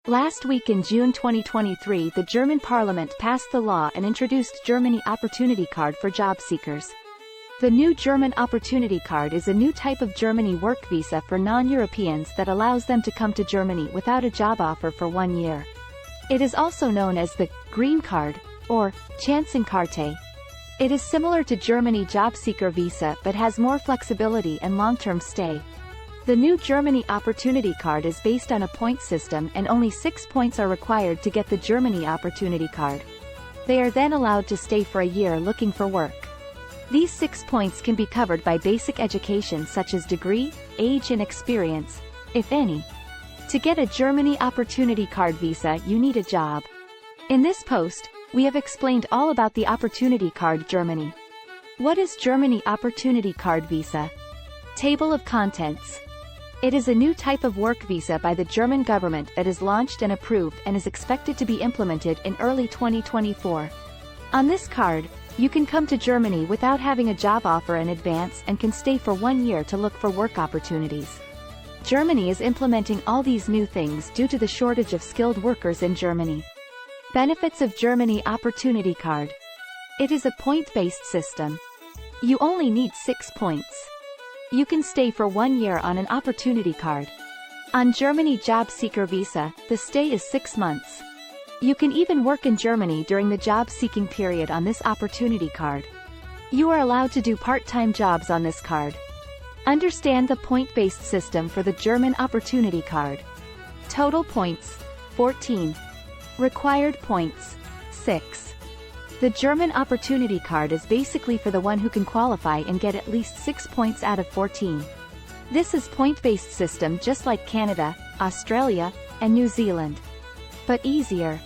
Last week in June 2023, the German parliament passed the law and introduced Germany Opportunity Card for job seekers. The new German Opportunity Card is a new type of Germany work visa for non-Europeans that allows them to come to Germany without a job offer for 1 year. It is also known as the Green Card, or Chancenkarte. It is similar to Germany job seeker visa but has more flexibility and long-term stay. The new Germany Opportunity Card is based on a point system and only 6 points are required to get the Germany Opportunity Card. They are then allowed to stay for a year looking for work. These 6 points can be covered by basic education such as degree, age and experience, if any. To get a Germany Opportunity Card visa you need a job. In this post, we have explained all about the Opportunity Card Germany. What is Germany Opportunity Card visa? Table of contents. It is a new type of work visa by the German government that is launched and approved and is expected to be implemented in early 2024. On this card, you can come to Germany without having a job offer in advance and can stay for 1 year to look for work opportunities. Germany is implementing all these new things due to the shortage of skilled workers in Germany. Benefits of Germany Opportunity Card. It is a point-based system. You only need 6 points. You can stay for 1 year on an Opportunity Card. On Germany Job Seeker Visa, the stay is 6 months. You can even work in Germany during the job-seeking period on this Opportunity Card. You are allowed to do part-time jobs on this card. Understand the point-based system for the German Opportunity Card. Total points, 14. Required points, 6. The German Opportunity Card is basically for the one who can qualify and get at least 6 points out of 14. This is point-based system just like Canada, Australia, and New Zealand. But easier.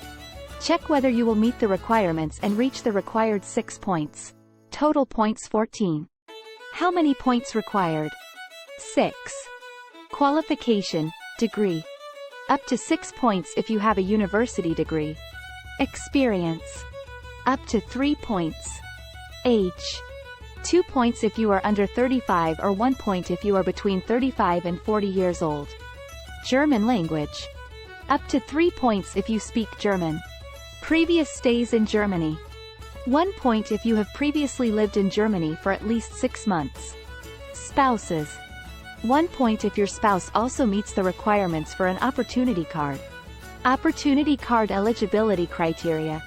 Check whether you will meet the requirements and reach the required 6 points. Total points 14. How many points required? 6. Qualification, degree. Up to 6 points if you have a university degree. Experience. Up to 3 points. Age. 2 points if you are under 35 or 1 point if you are between 35 and 40 years old. German language. Up to 3 points if you speak German. Previous stays in Germany. 1 point if you have previously lived in Germany for at least 6 months. Spouses. 1 point if your spouse also meets the requirements for an Opportunity Card. Opportunity Card eligibility criteria.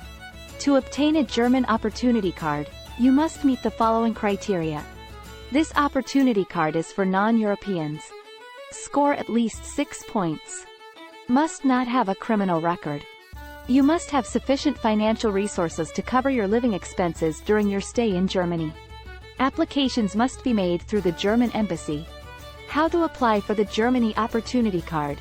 To obtain a German Opportunity Card, you must meet the following criteria. This Opportunity Card is for non-Europeans. Score at least 6 points. Must not have a criminal record. You must have sufficient financial resources to cover your living expenses during your stay in Germany. Applications must be made through the German Embassy. How to apply for the Germany Opportunity Card.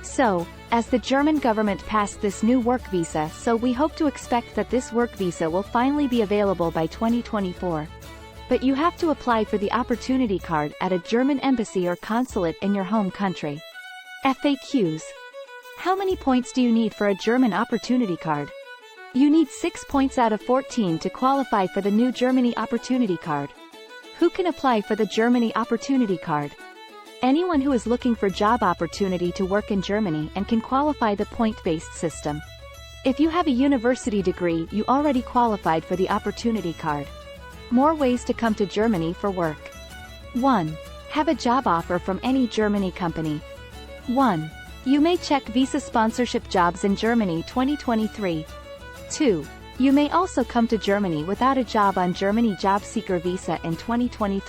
So, as the German government passed this new work visa, so we hope to expect that this work visa will finally be available by 2024. But you have to apply for the Opportunity Card at a German embassy or consulate in your home country. FAQs. How many points do you need for a German Opportunity Card? You need 6 points out of 14 to qualify for the new Germany Opportunity Card. Who can apply for the Germany Opportunity Card? Anyone who is looking for job opportunity to work in Germany and can qualify the point-based system. If you have a university degree, you already qualified for the Opportunity Card. More ways to come to Germany for work. 1. Have a job offer from any Germany company. 1. You may check visa sponsorship jobs in Germany 2023. 2. You may also come to Germany without a job on Germany Job Seeker Visa in 2023.